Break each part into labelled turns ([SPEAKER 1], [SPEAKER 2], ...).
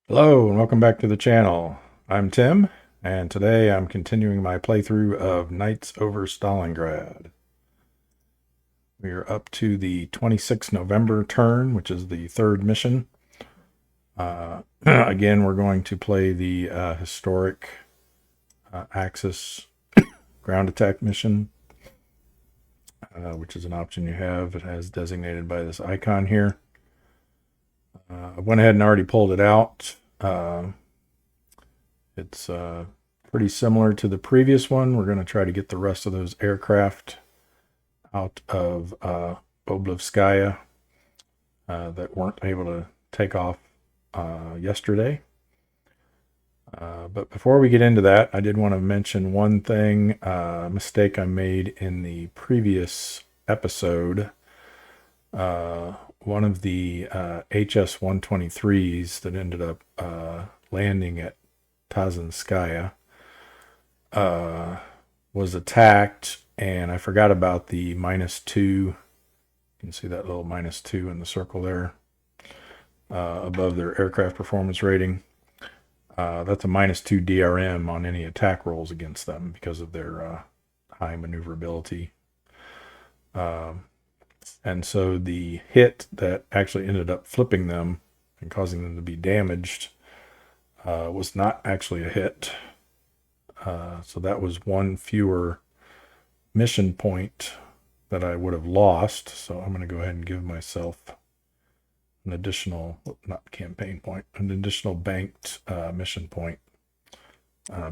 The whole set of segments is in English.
[SPEAKER 1] Hello and welcome back to the channel. I'm Tim, and today I'm continuing my playthrough of Knights over Stalingrad. We are up to the 26th November turn, which is the third mission. Again, we're going to play the historic Axis ground attack mission, which is an option you have. It has designated by this icon here. I went ahead and already pulled it out. It's pretty similar to the previous one. We're going to try to get the rest of those aircraft out of Oblivskaya that weren't able to take off yesterday. But before we get into that, I did want to mention one thing, a mistake I made in the previous episode. One of the HS-123s that ended up landing at Tazanskaya was attacked, and I forgot about the -2. You can see that little -2 in the circle there above their aircraft performance rating. That's a -2 DRM on any attack rolls against them because of their high maneuverability. And so the hit that actually ended up flipping them and causing them to be damaged was not actually a hit. So that was one fewer mission point that I would have lost. So I'm going to go ahead and give myself an additional, not campaign point, an additional banked mission point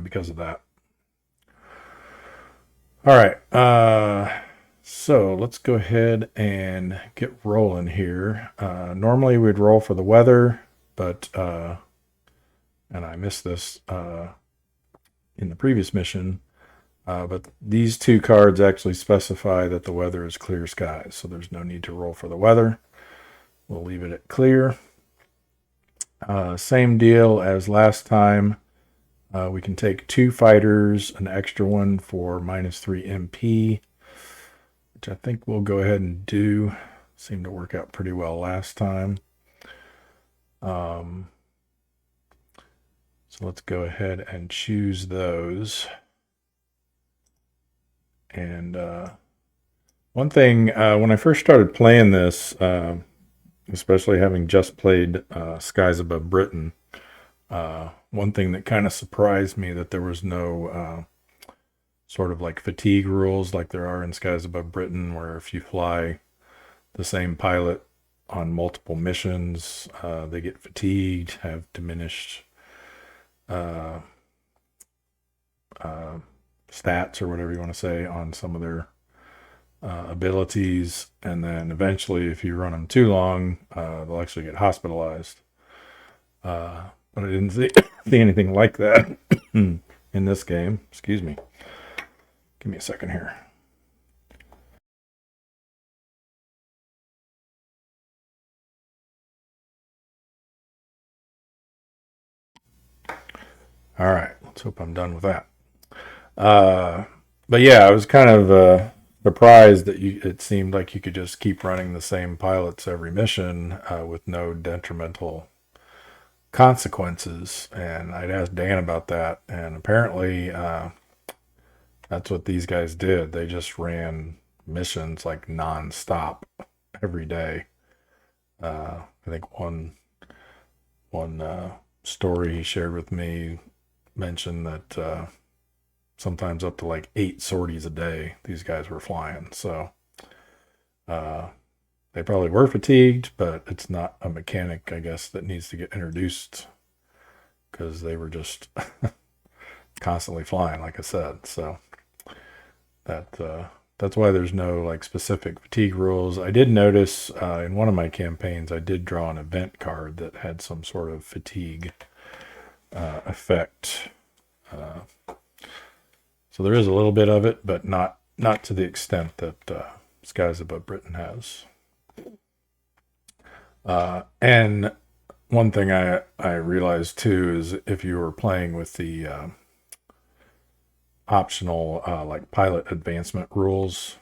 [SPEAKER 1] because of that. All right. So let's go ahead and get rolling here. Normally we'd roll for the weather, but and I missed this in the previous mission, but these two cards actually specify that the weather is clear skies, so there's no need to roll for the weather. We'll leave it at clear. Same deal as last time. We can take 2 fighters, an extra one for -3 MP, which I think we'll go ahead and do. Seemed to work out pretty well last time. So let's go ahead and choose those. And one thing, when I first started playing this, especially having just played Skies Above Britain, one thing that kind of surprised me that there was no sort of like fatigue rules like there are in Skies Above Britain, where if you fly the same pilot on multiple missions, they get fatigued, have diminished stats or whatever you want to say on some of their abilities, and then eventually if you run them too long, they'll actually get hospitalized. But I didn't see anything like that in this game. Excuse me. Give me a second here. All right, let's hope I'm done with that. But yeah, I was kind of surprised that it seemed like you could just keep running the same pilots every mission with no detrimental consequences. And I'd asked Dan about that, and apparently that's what these guys did. They just ran missions like non-stop every day. I think one story he shared with me mentioned that sometimes up to like 8 sorties a day these guys were flying. So they probably were fatigued, but it's not a mechanic, I guess, that needs to get introduced, because they were just constantly flying, like I said. So that's why there's no like specific fatigue rules. I did notice in one of my campaigns I did draw an event card that had some sort of fatigue effect. So there is a little bit of it, but not to the extent that Skies Above Britain has. And one thing I realized too is if you were playing with the optional like pilot advancement rules,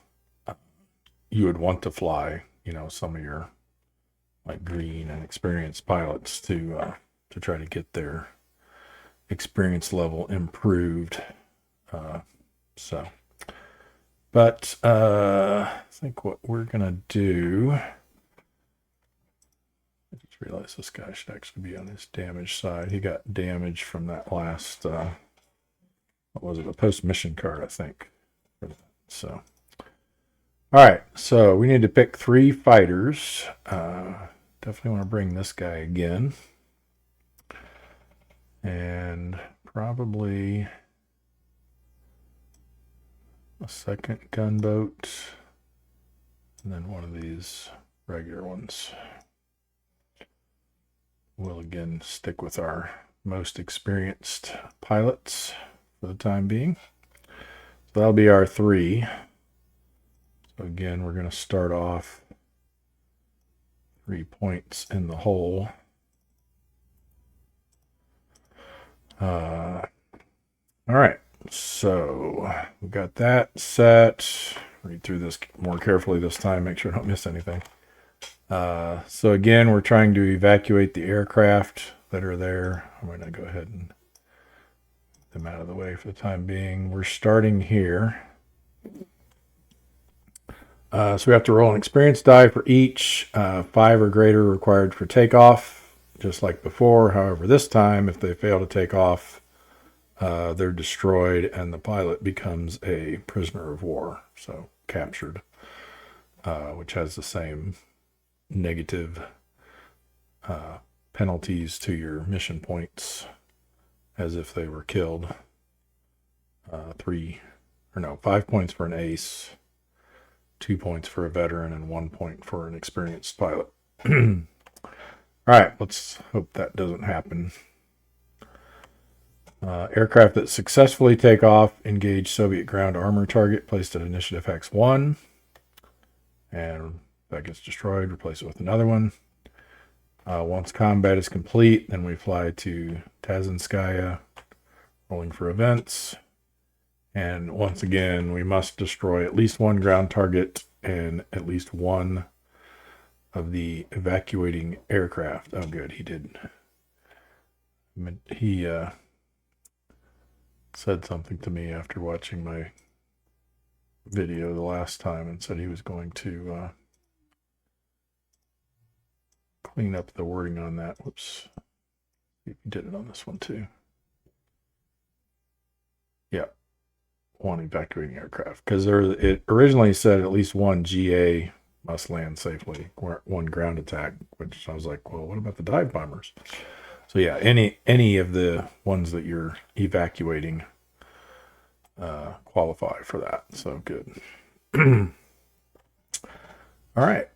[SPEAKER 1] you would want to fly, some of your like green and experienced pilots to to try to get their experience level improved. But I think what we're gonna do, I just realized this guy should actually be on his damage side. He got damage from that last what was it, a post-mission card, I think. So all right, so we need to pick 3 fighters. Definitely want to bring this guy again. And probably a second gunboat. And then one of these regular ones. We'll again stick with our most experienced pilots for the time being. So that'll be our 3. So again, we're going to start off 3 points in the hole. All right, so we got that set. Read through this more carefully this time, make sure I don't miss anything. So again, we're trying to evacuate the aircraft that are there. I'm going to go ahead and get them out of the way for the time being. We're starting here. So we have to roll an experience die for each. 5 or greater required for takeoff, just like before. However, this time, if they fail to take off, they're destroyed and the pilot becomes a prisoner of war, so captured, which has the same negative penalties to your mission points as if they were killed. 5 points for an ace, 2 points for a veteran, and 1 point for an experienced pilot. All right, let's hope that doesn't happen. Aircraft that successfully take off, engage Soviet ground armor target, placed at initiative hex 1. And that gets destroyed, replace it with another one. Once combat is complete, then we fly to Tazinskaya, rolling for events. And once again, we must destroy at least 1 ground target and at least 1 of the evacuating aircraft. Oh, good, he did. He said something to me after watching my video the last time and said he was going to clean up the wording on that. Whoops. See if he did it on this one too. Yeah. 1 evacuating aircraft. Because it originally said at least 1 GA must land safely, 1 ground attack, which I was like, well, what about the dive bombers? So yeah, any of the ones that you're evacuating qualify for that. So good. All right.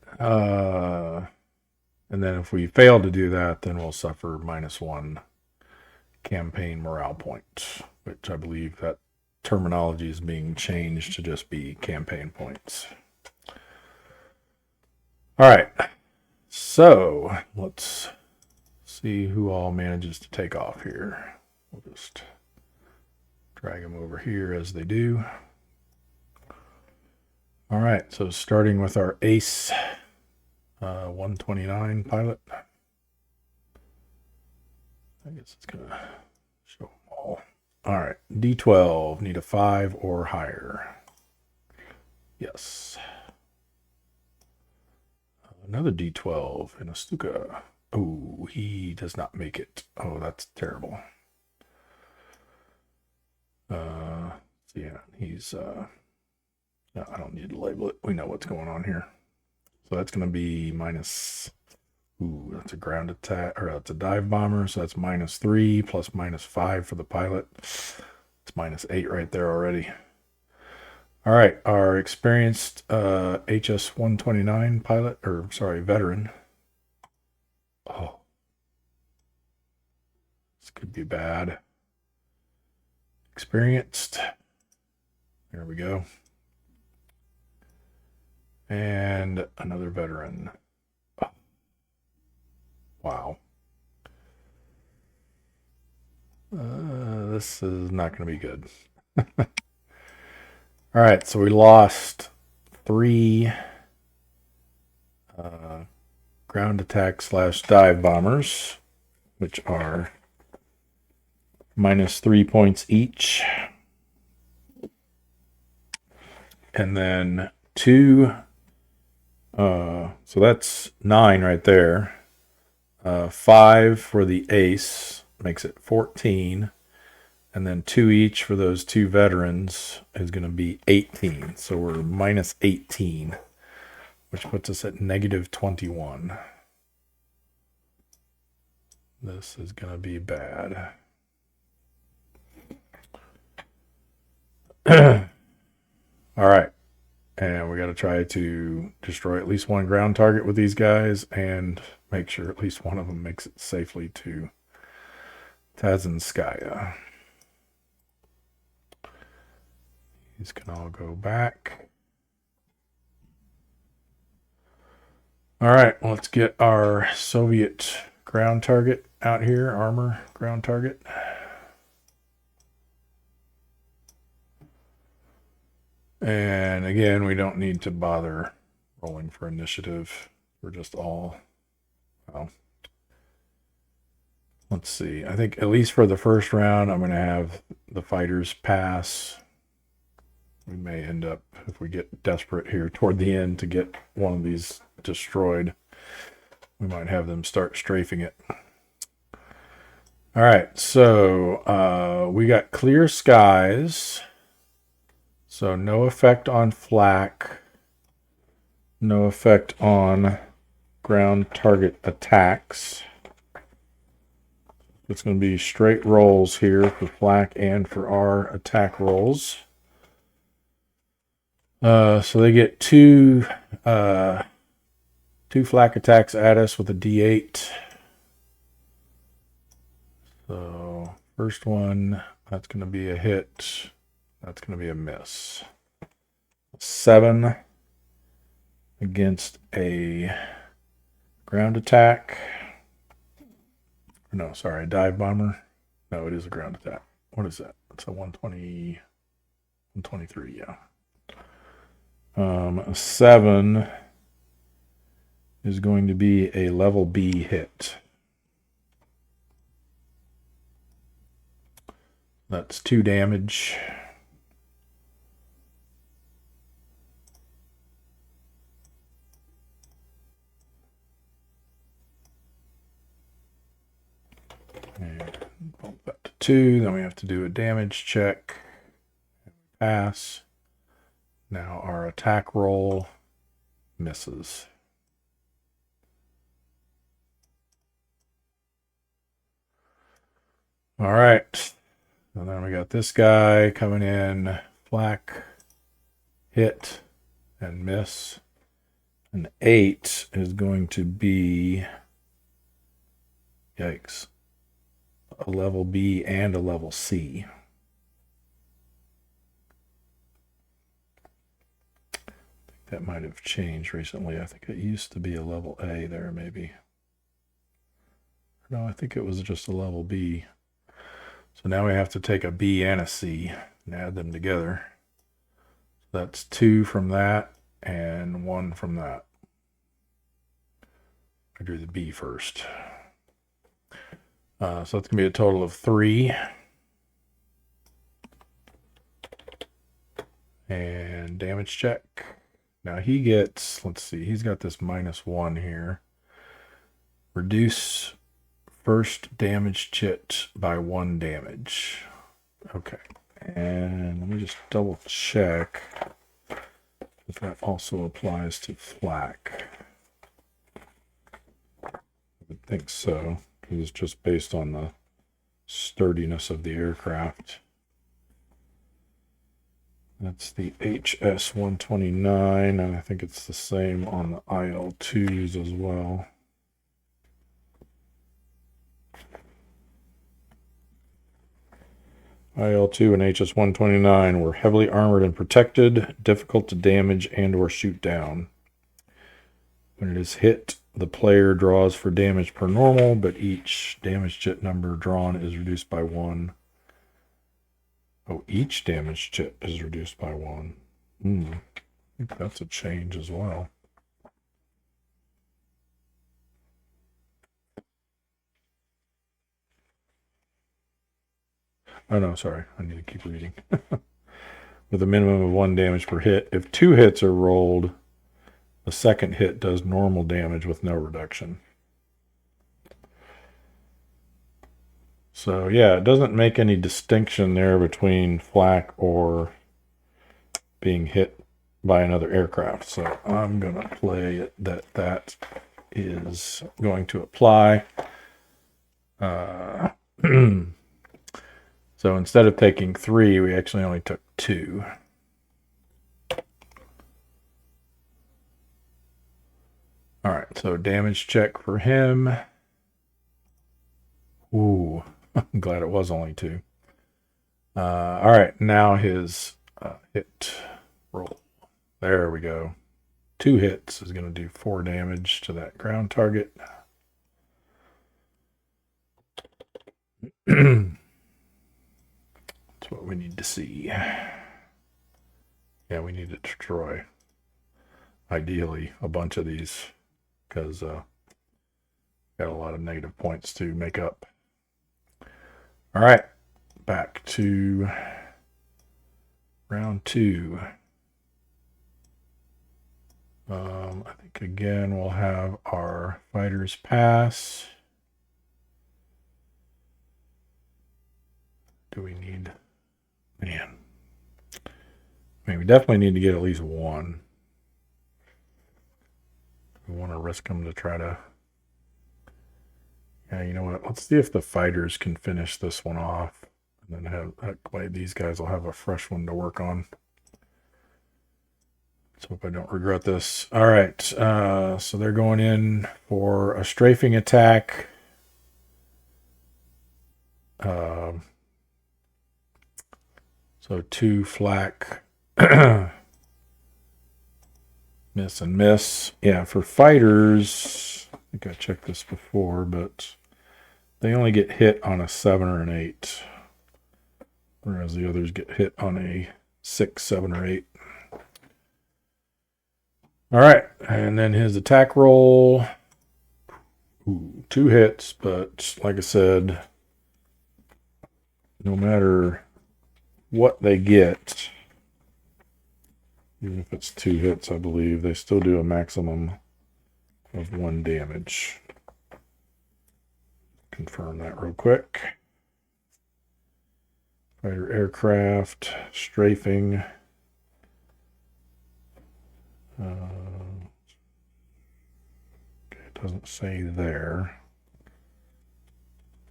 [SPEAKER 1] And then if we fail to do that, then we'll suffer -1 campaign morale point, which I believe that terminology is being changed to just be campaign points. All right. So let's see who all manages to take off here. We'll just drag them over here as they do. All right, so starting with our ace 129 pilot. I guess it's gonna show them all. All right, D12, need a 5 or higher. Yes. Another D12 in a Stuka. Oh, he does not make it. Oh, that's terrible. Yeah, he's no, I don't need to label it. We know what's going on here. So that's going to be minus. Ooh, that's a ground attack, or that's a dive bomber. So that's -3 plus -5 for the pilot. It's -8 right there already. All right, our experienced HS 129 pilot, or sorry, veteran. Oh, this could be bad. Experienced. There we go. And another veteran. Oh. Wow. This is not going to be good. All right, so we lost 3 ground attack / dive bombers. which are -3 points each. And then 2, so that's 9 right there. 5 for the ace makes it 14. And then 2 each for those 2 veterans is going to be 18. So we're -18, which puts us at -21. This is going to be bad. All right. And we got to try to destroy at least one ground target with these guys and make sure at least one of them makes it safely to Tazanskaya. These can all go back. All right, let's get our Soviet ground target out here, armor ground target. And again, we don't need to bother rolling for initiative. We're just all, well, let's see. I think at least for the first round, I'm going to have the fighters pass. We may end up, if we get desperate here toward the end to get one of these destroyed, we might have them start strafing it. All right, so we got clear skies. So no effect on flak, no effect on ground target attacks. It's going to be straight rolls here for flak and for our attack rolls. So they get two flak attacks at us with a D8. So first one, that's going to be a hit. That's going to be a miss. 7 against a ground attack. No, sorry, a dive bomber. No, it is a ground attack. What is that? It's a 120, 123, yeah. A 7 is going to be a level B hit. That's 2 damage. And bump that to 2. Then we have to do a damage check. Pass. Now our attack roll misses. All right. And then we got this guy coming in. Flak, hit, and miss. An 8 is going to be, yikes, a level B and a level C. I think that might have changed recently. I think it used to be a level A there, maybe. No, I think it was just a level B. So now we have to take a B and a C and add them together. That's 2 from that and 1 from that. I drew the B first. So it's going to be a total of 3. And damage check. Now he gets, let's see, he's got this -1 here. Reduce first damage chit by 1 damage. Okay. And let me just double check if that also applies to flak. I would think so, because it's just based on the sturdiness of the aircraft. That's the HS-129, and I think it's the same on the IL-2s as well. IL-2 and HS-129 were heavily armored and protected, difficult to damage and or shoot down. When it is hit, the player draws for damage per normal, but each damage chit number drawn is reduced by 1. Oh, each damage chit is reduced by 1. I think that's a change as well. I Oh no, sorry. I need to keep reading. With a minimum of 1 damage per hit. If 2 hits are rolled, the second hit does normal damage with no reduction. So yeah, it doesn't make any distinction there between flak or being hit by another aircraft. So I'm going to play it that is going to apply. So instead of taking 3, we actually only took 2. All right, so damage check for him. Ooh, I'm glad it was only 2. All right, now his hit roll. There we go. 2 hits is going to do 4 damage to that ground target. That's what we need to see. Yeah, we need to destroy, ideally, a bunch of these, because got a lot of negative points to make up. All right, back to round 2. I think again we'll have our fighters pass. Do we need, man? I mean, we definitely need to get at least 1. We want to risk them to try to. Yeah, you know what? Let's see if the fighters can finish this one off, and then have that way these guys will have a fresh one to work on. Let's hope I don't regret this. All right, so they're going in for a strafing attack. So 2 flak, miss and miss. Yeah, for fighters, I think I checked this before, but they only get hit on a 7 or an 8, whereas the others get hit on a 6, 7, or 8. All right, and then his attack roll. Ooh, 2 hits, but like I said, no matter what they get, even if it's 2 hits, I believe, they still do a maximum of 1 damage. Confirm that real quick. Fighter aircraft, strafing. Okay, it doesn't say there.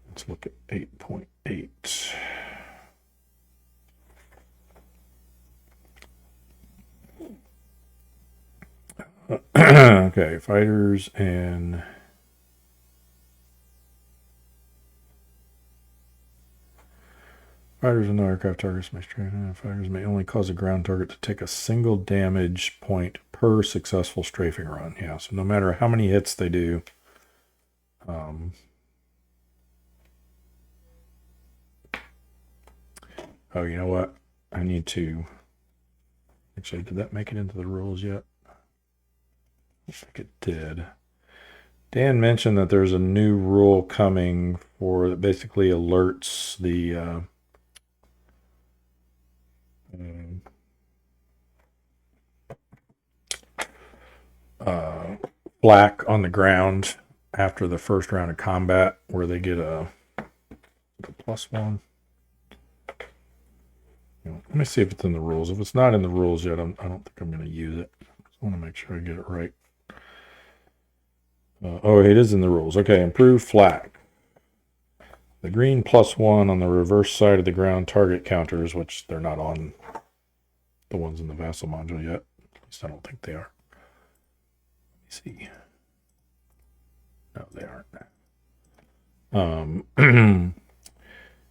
[SPEAKER 1] Let's look at 8.8. Okay, fighters and no aircraft targets may strike. Fighters may only cause a ground target to take a single damage point per successful strafing run. Yeah, so no matter how many hits they do, oh, you know what? I need to. Actually, did that make it into the rules yet? I think it did. Dan mentioned that there's a new rule coming for that basically alerts the flak on the ground after the first round of combat, where they get a +1. Let me see if it's in the rules. If it's not in the rules yet, I don't think I'm going to use it. I just want to make sure I get it right. Oh, it is in the rules. Okay, improve flak. The green +1 on the reverse side of the ground target counters, which they're not on the ones in the vassal module yet. At least I don't think they are. Let me see. No, they aren't.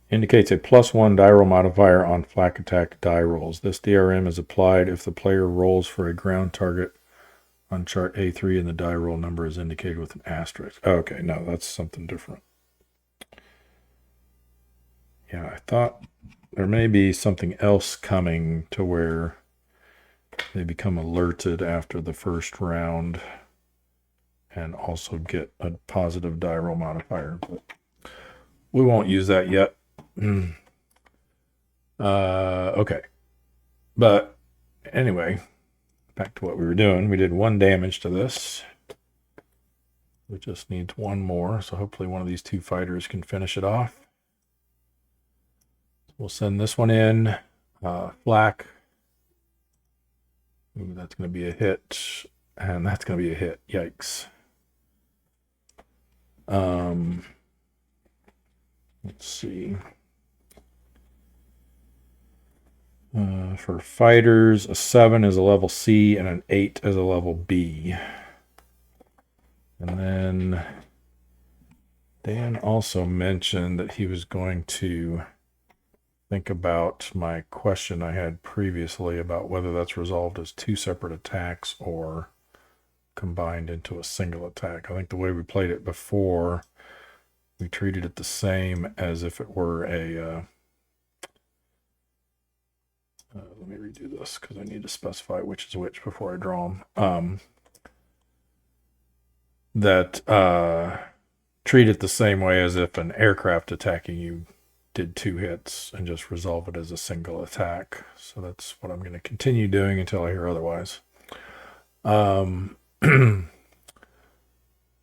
[SPEAKER 1] Indicates a +1 die roll modifier on flak attack die rolls. This DRM is applied if the player rolls for a ground target on chart A3 and the die roll number is indicated with an asterisk. Okay, no, that's something different. Yeah, I thought there may be something else coming to where they become alerted after the first round and also get a positive die roll modifier, but we won't use that yet. Okay. But anyway, back to what we were doing. We did 1 damage to this. We just need 1 more, so hopefully one of these 2 fighters can finish it off. We'll send this one in. Flak. Ooh, that's going to be a hit. And that's going to be a hit. Yikes. Let's see. For fighters, a 7 is a level C and an 8 is a level B. And then Dan also mentioned that he was going to think about my question I had previously about whether that's resolved as 2 separate attacks or combined into a single attack. I think the way we played it before, we treated it the same as if it were a... let me redo this because I need to specify which is which before I draw them. Treat it the same way as if an aircraft attacking you did 2 hits and just resolve it as a single attack. So that's what I'm going to continue doing until I hear otherwise.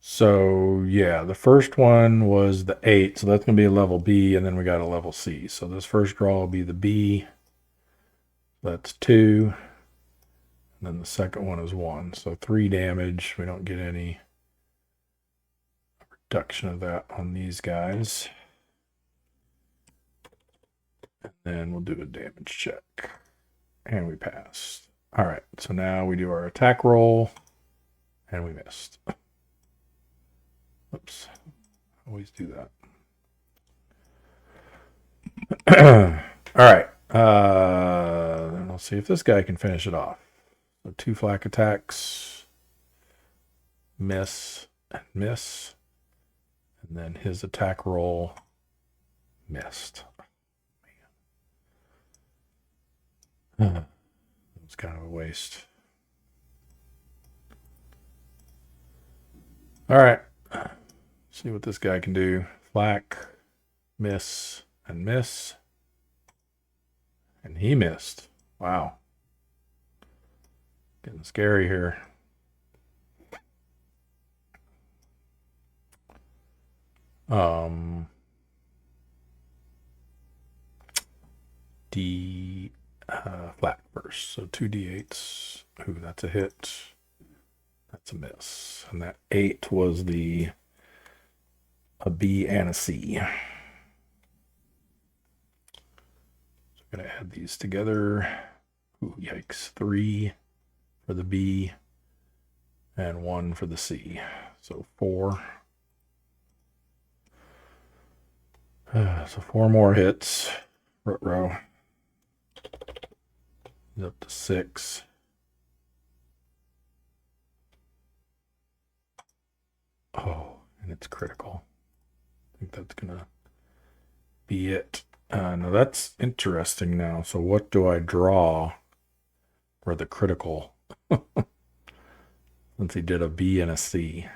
[SPEAKER 1] So yeah, the first one was the 8, so that's going to be a level B, and then we got a level C. So this first draw will be the B. That's 2. And then the second one is 1. So 3 damage. We don't get any reduction of that on these guys. And then we'll do a damage check. And we passed. All right, so now we do our attack roll. And we missed. Oops. Always do that. All right. Then I'll see if this guy can finish it off. So 2 flak attacks. Miss and miss. And then his attack roll missed. Man. It was kind of a waste. All right. See what this guy can do. Flak, miss, and miss. And he missed. Wow. Getting scary here. D flat first. So 2 D8s. Ooh, that's a hit. That's a miss. And that 8 was a B and a C. So I'm going to add these together. Ooh, yikes. 3 for the B and 1 for the C. So 4. So 4 more hits. Row. He's up to 6. Oh, and it's critical. I think that's going to be it. Now that's interesting now. So what do I draw for the critical? Since he did a B and a C.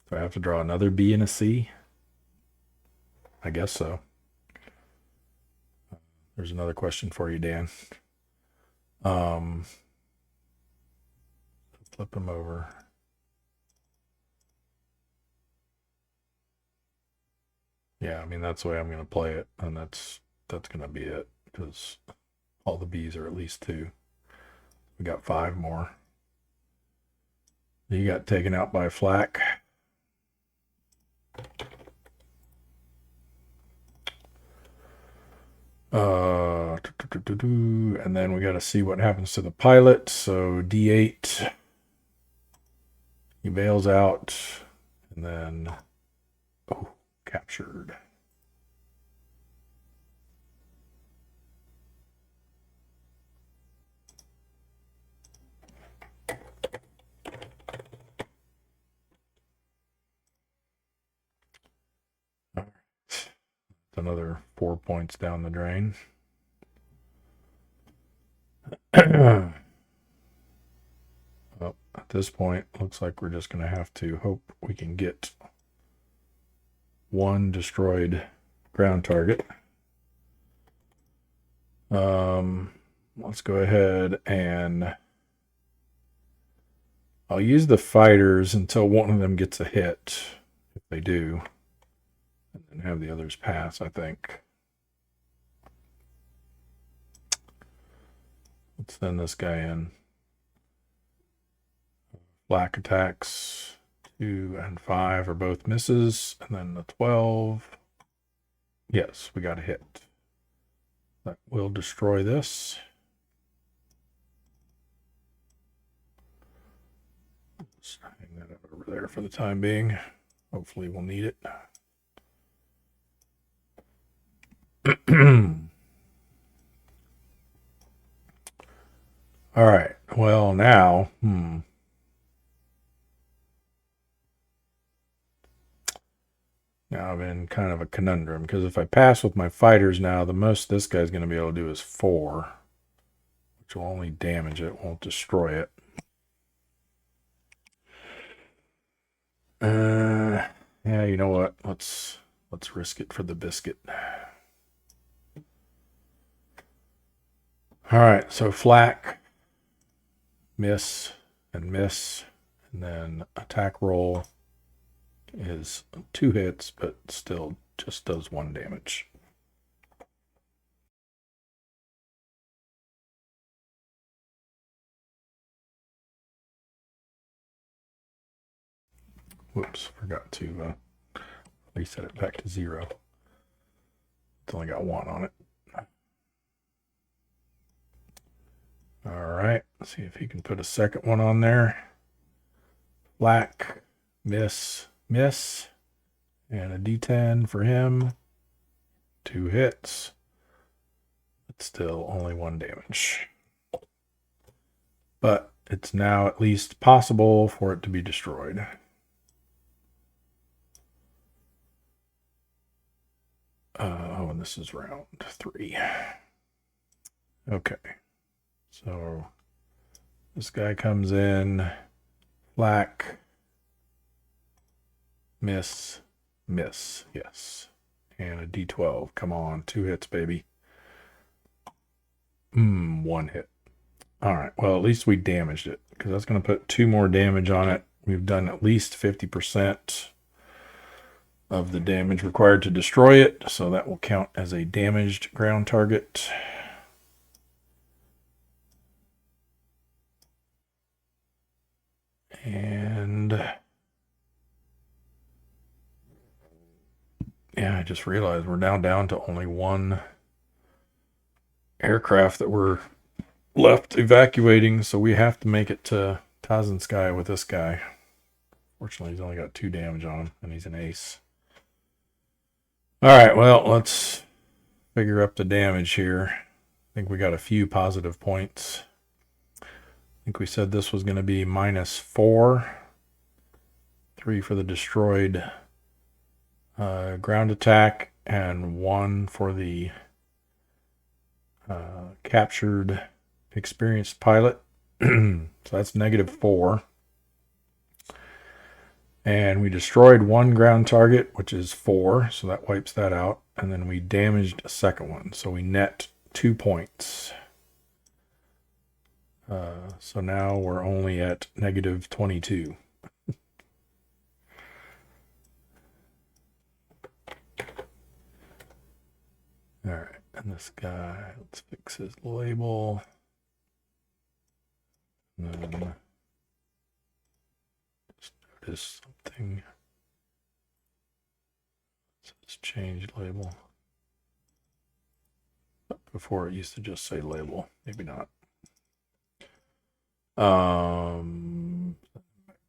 [SPEAKER 1] Do I have to draw another B and a C? I guess so. There's another question for you, Dan. Flip him over. Yeah, I mean, that's the way I'm going to play it, and that's going to be it, because all the B's are at least 2. We got 5 more. You got taken out by flak. And then we got to see what happens to the pilot. So D8. He bails out, and then captured. All right. Another 4 points down the drain. Well, at this point, looks like we're just going to have to hope we can get 1 destroyed ground target. Let's go ahead and I'll use the fighters until one of them gets a hit, if they do, and then have the others pass, I think. Let's send this guy in. Black attacks 2 and 5 are both misses, and then the 12. Yes, we got a hit. That will destroy this. Let's hang that over there for the time being. Hopefully we'll need it. All right. Well, now, now I'm in kind of a conundrum because if I pass with my fighters now, the most this guy's going to be able to do is 4, which will only damage it, won't destroy it. Yeah, you know what? Let's risk it for the biscuit. All right, so flak, miss, and miss, and then attack roll is 2 hits, but still just does 1 damage. Whoops, forgot to reset it back to 0. It's only got 1 on it. All right, let's see if he can put a second one on there. Black, miss, miss, and a D10 for him. 2 hits, but still only 1 damage. But it's now at least possible for it to be destroyed. Oh, and this is round 3. Okay. So this guy comes in, black, miss, miss, yes. And a D12. Come on, 2 hits, baby. 1 hit. All right, well, at least we damaged it because that's going to put 2 more damage on it. We've done at least 50% of the damage required to destroy it, so that will count as a damaged ground target. And yeah, I just realized we're now down to only 1 aircraft that we're left evacuating, so we have to make it to Tazinskaya with this guy. Fortunately, he's only got 2 damage on him, and he's an ace. All right, well, let's figure up the damage here. I think we got a few positive points. I think we said this was going to be -4. 3 for the destroyed ground attack, and 1 for the captured experienced pilot. So that's -4. And we destroyed 1 ground target, which is 4, so that wipes that out. And then we damaged a second one, so we net 2 points. So now we're only at -22. All right, and this guy, let's fix his label. And then just notice something. It says change label. Before it used to just say label, maybe not. To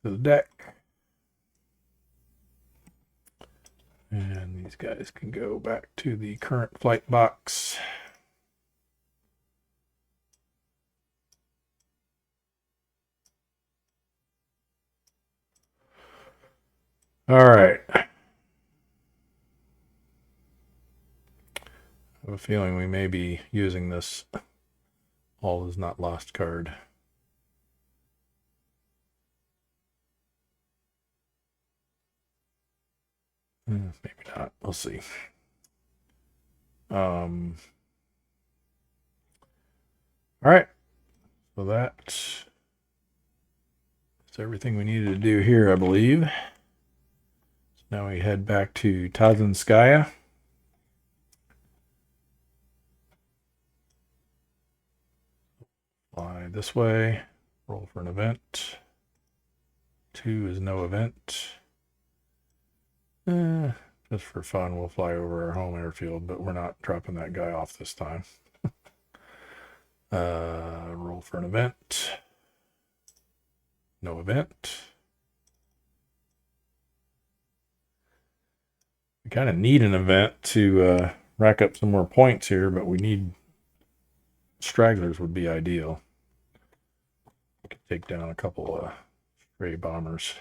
[SPEAKER 1] the deck. And these guys can go back to the current flight box. All right. I have a feeling we may be using this all is not lost card. Maybe not. We'll see. All right. So that's everything we needed to do here, I believe. So now we head back to Tazanskaya. Fly this way. Roll for an event. 2 is no event. Just for fun, we'll fly over our home airfield, but we're not dropping that guy off this time. Roll for an event. No event. We kind of need an event to rack up some more points here, but we need stragglers would be ideal. We could take down a couple of stray bombers.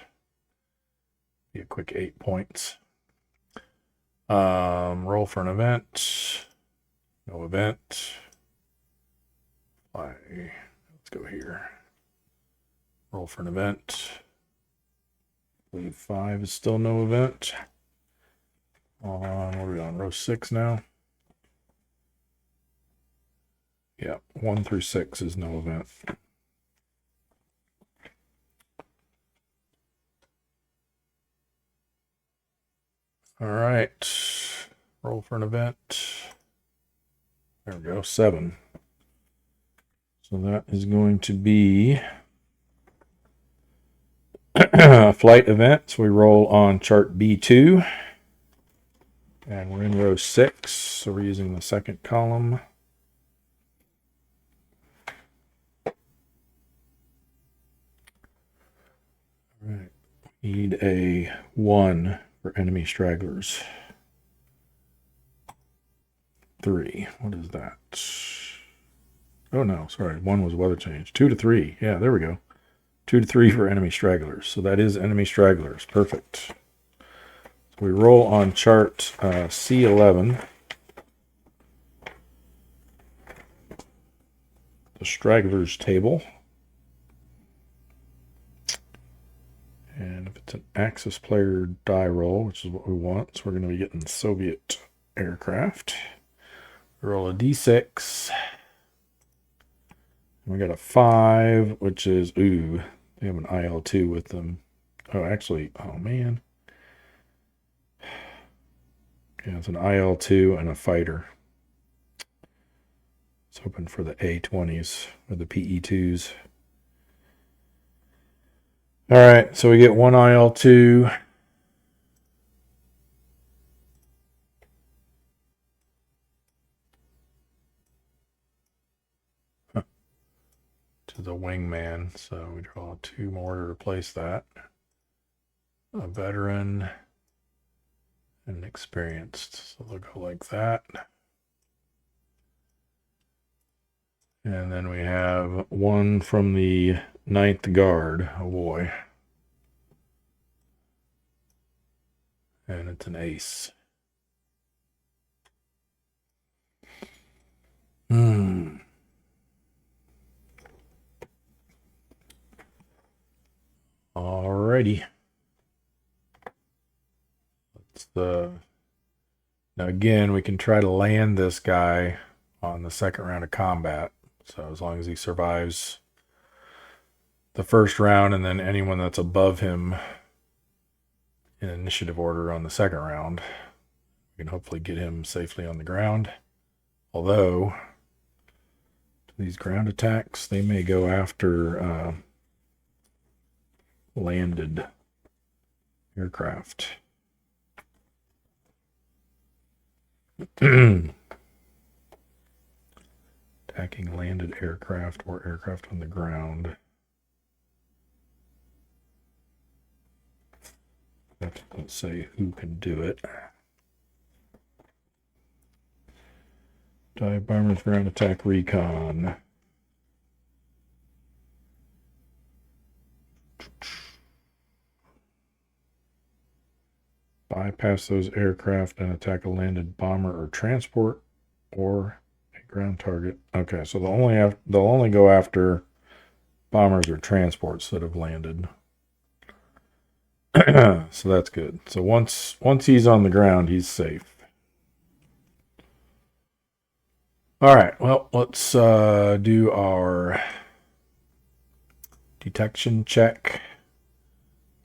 [SPEAKER 1] Be a quick 8 points. Roll for an event. No event. Let's go here. Roll for an event. I believe 5 is still no event. What are we on? Row 6 now? Yeah, 1 through 6 is no event. All right. Roll for an event. There we go, 7. So that is going to be a flight event. So we roll on chart B2. And we're in row 6. So we're using the second column. All right. We need a 1 for enemy stragglers. 3. What is that? Oh no, sorry. 1 was weather change. 2 to 3. Yeah, there we go. 2 to 3 for enemy stragglers. So that is enemy stragglers. Perfect. So we roll on chart C11. The stragglers table. And if it's an Axis player die roll, which is what we want, so we're going to be getting Soviet aircraft. Roll a d6. We got a 5, which is, ooh, they have an IL-2 with them. Oh, actually, oh man. Yeah, it's an IL-2 and a fighter. It's hoping for the A-20s or the PE-2s. All right, so we get 1 IL-2. To the wingman, so we draw 2 more to replace that. A veteran and experienced, so they'll go like that. And then we have 1 from the 9th Guard, oh boy. And it's an ace. Alrighty. Now again, we can try to land this guy on the second round of combat. So as long as he survives the first round, and then anyone that's above him in initiative order on the second round, we can hopefully get him safely on the ground. Although these ground attacks, they may go after landed aircraft. Attacking landed aircraft or aircraft on the ground. Let's say who can do it. Dive bombers, ground attack, recon. Bypass those aircraft and attack a landed bomber or transport or a ground target. Okay, so they'll only go after bombers or transports that have landed. So that's good. So once he's on the ground, he's safe. All right, well, let's do our detection check.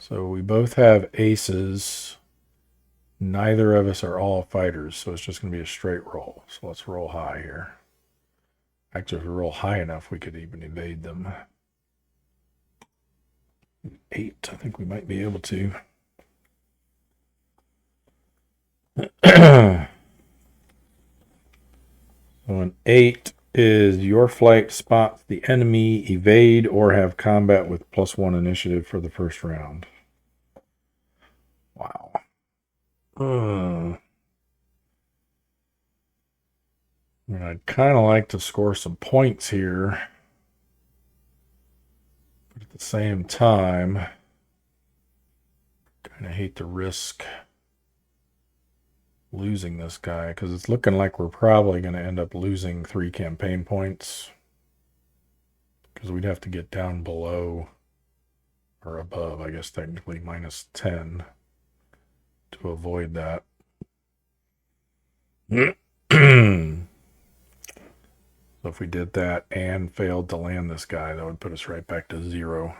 [SPEAKER 1] So we both have aces. Neither of us are all fighters, so it's just going to be a straight roll. So let's roll high here. Actually, if we roll high enough, we could even evade them. 8, I think we might be able to. So an 8 is your flight spots the enemy, evade, or have combat with +1 initiative for the first round. Wow. I'd kind of like to score some points here. But at the same time, kind of hate to risk losing this guy because it's looking like we're probably going to end up losing 3 campaign points because we'd have to get down below or above, I guess technically -10 to avoid that. So if we did that and failed to land this guy, that would put us right back to 0.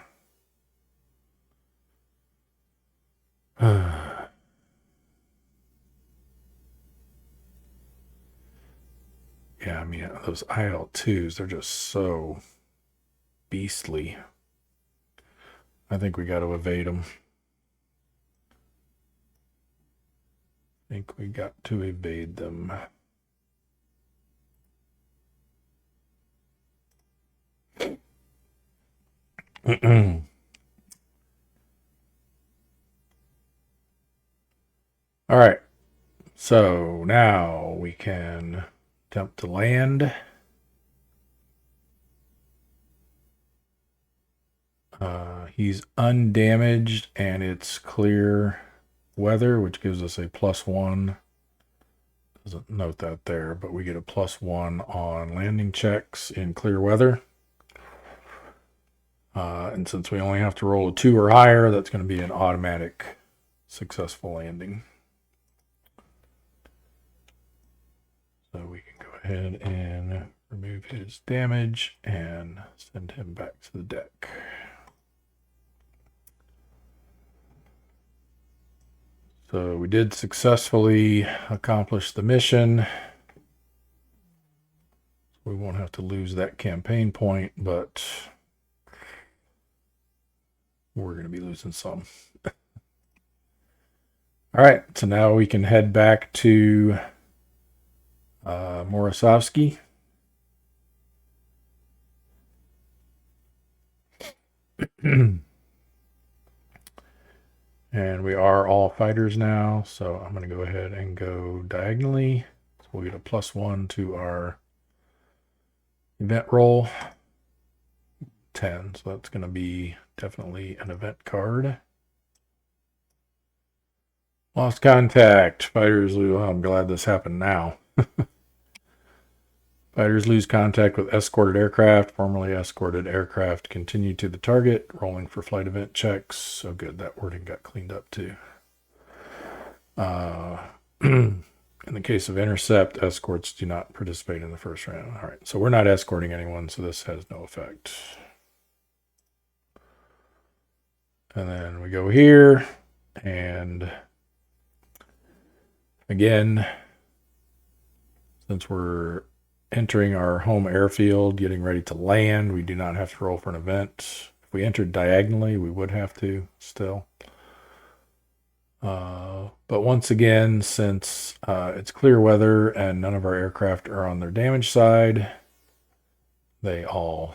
[SPEAKER 1] Yeah, I mean, those IL-2s, they're just so beastly. I think we got to evade them. I think we got to evade them. All right. So now we can attempt to land. He's undamaged and it's clear weather, which gives us a +1. Doesn't note that there, but we get a +1 on landing checks in clear weather. And since we only have to roll a 2 or higher, that's going to be an automatic successful landing. So we can go ahead and remove his damage and send him back to the deck. So we did successfully accomplish the mission. We won't have to lose that campaign point, but we're going to be losing some. All right, so now we can head back to Morosovsky. And we are all fighters now, so I'm going to go ahead and go diagonally. So we'll get a +1 to our event roll. 10, so that's going to be definitely an event card. Lost contact. Fighters lose. Oh, I'm glad this happened now. Fighters lose contact with escorted aircraft. Formerly escorted aircraft continue to the target, rolling for flight event checks. So good, that wording got cleaned up too. In the case of intercept, escorts do not participate in the first round. All right, so we're not escorting anyone, so this has no effect. And then we go here, and again, since we're entering our home airfield, getting ready to land, we do not have to roll for an event. If we entered diagonally, we would have to still. But once again, since it's clear weather and none of our aircraft are on their damage side, they all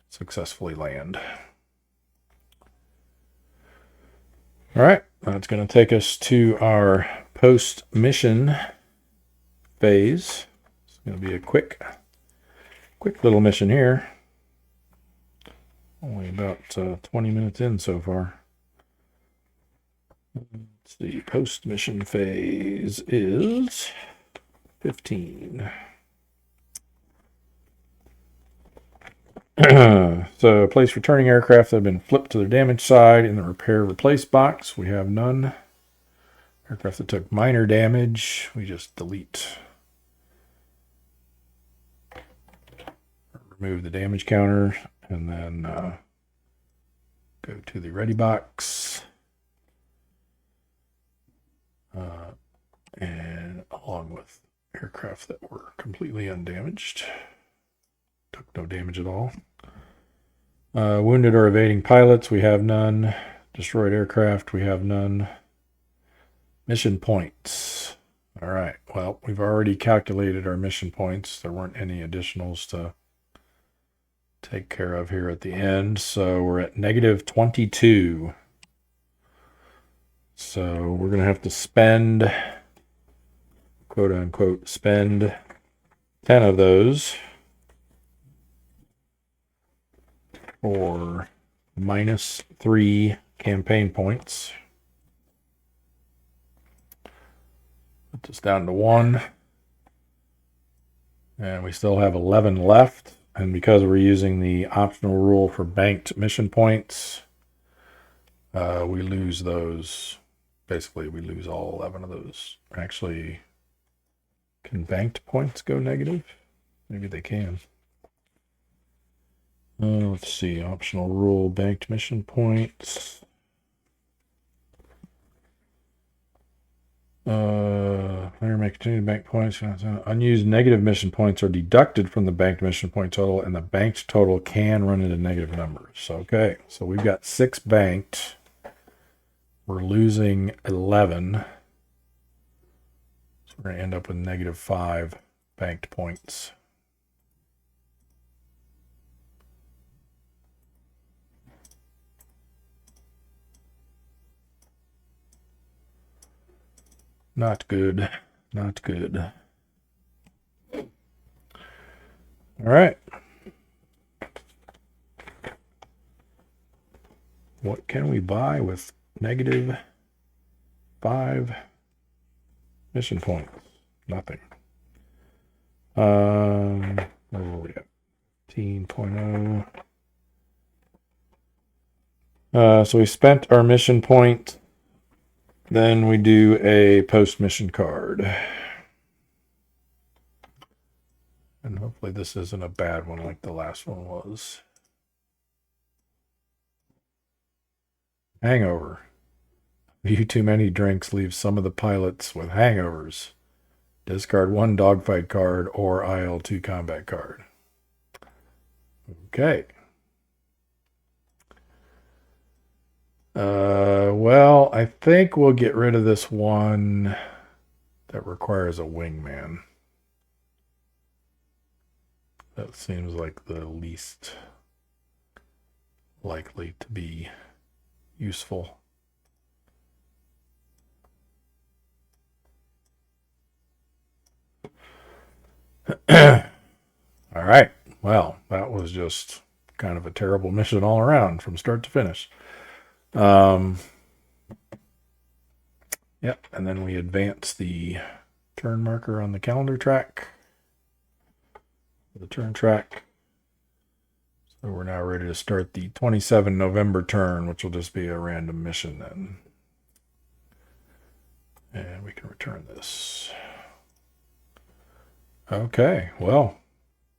[SPEAKER 1] successfully land. All right, that's going to take us to our post-mission phase. It's going to be a quick little mission here. Only about 20 minutes in so far. Let's see, post-mission phase is 15. So place returning aircraft that have been flipped to their damage side in the repair replace box. We have none. Aircraft that took minor damage, we just delete. remove the damage counter, and then go to the ready box. And along with aircraft that were completely undamaged. Took no damage at all. Wounded or evading pilots, we have none. Destroyed aircraft, we have none. Mission points. All right, well, we've already calculated our mission points. There weren't any additionals to take care of here at the end. So we're at negative 22. So we're going to have to spend, quote unquote, spend 10 of those for -3 campaign points. Put this down to 1. And we still have 11 left. And because we're using the optional rule for banked mission points, we lose those. Basically, we lose all 11 of those. Actually, can banked points go negative? Maybe they can. Let's see. Optional rule, banked mission points. Player may continue to bank points. Unused negative mission points are deducted from the banked mission point total, and the banked total can run into negative numbers. Okay, so we've got 6 banked. We're losing 11. So we're going to end up with -5 banked points. Not good. Not good. All right. What can we buy with -5 mission points? Nothing. Where were we at? 15.0. So we spent our mission point. Then we do a post-mission card. And hopefully this isn't a bad one like the last one was. Hangover. A few too many drinks leaves some of the pilots with hangovers. Discard 1 dogfight card or IL-2 combat card. Okay. Well, I think we'll get rid of this one that requires a wingman. That seems like the least likely to be useful. All right. Well, that was just kind of a terrible mission all around from start to finish. Yep, and then we advance the turn marker on the calendar track. The turn track. So we're now ready to start the 27 November turn, which will just be a random mission then. And we can return this. Okay, well,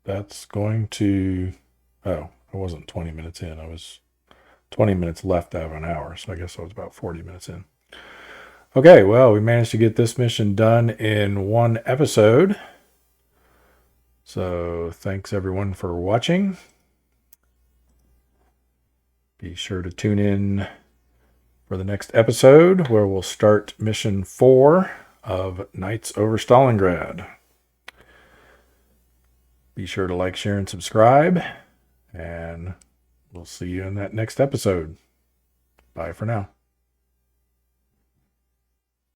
[SPEAKER 1] that's going to... Oh, I wasn't 20 minutes in. I was 20 minutes left out of an hour, so I guess I was about 40 minutes in. Okay, well, we managed to get this mission done in 1 episode. So thanks everyone for watching. Be sure to tune in for the next episode where we'll start mission 4 of Knights over Stalingrad. Be sure to like, share, and subscribe, and we'll see you in that next episode. Bye for now.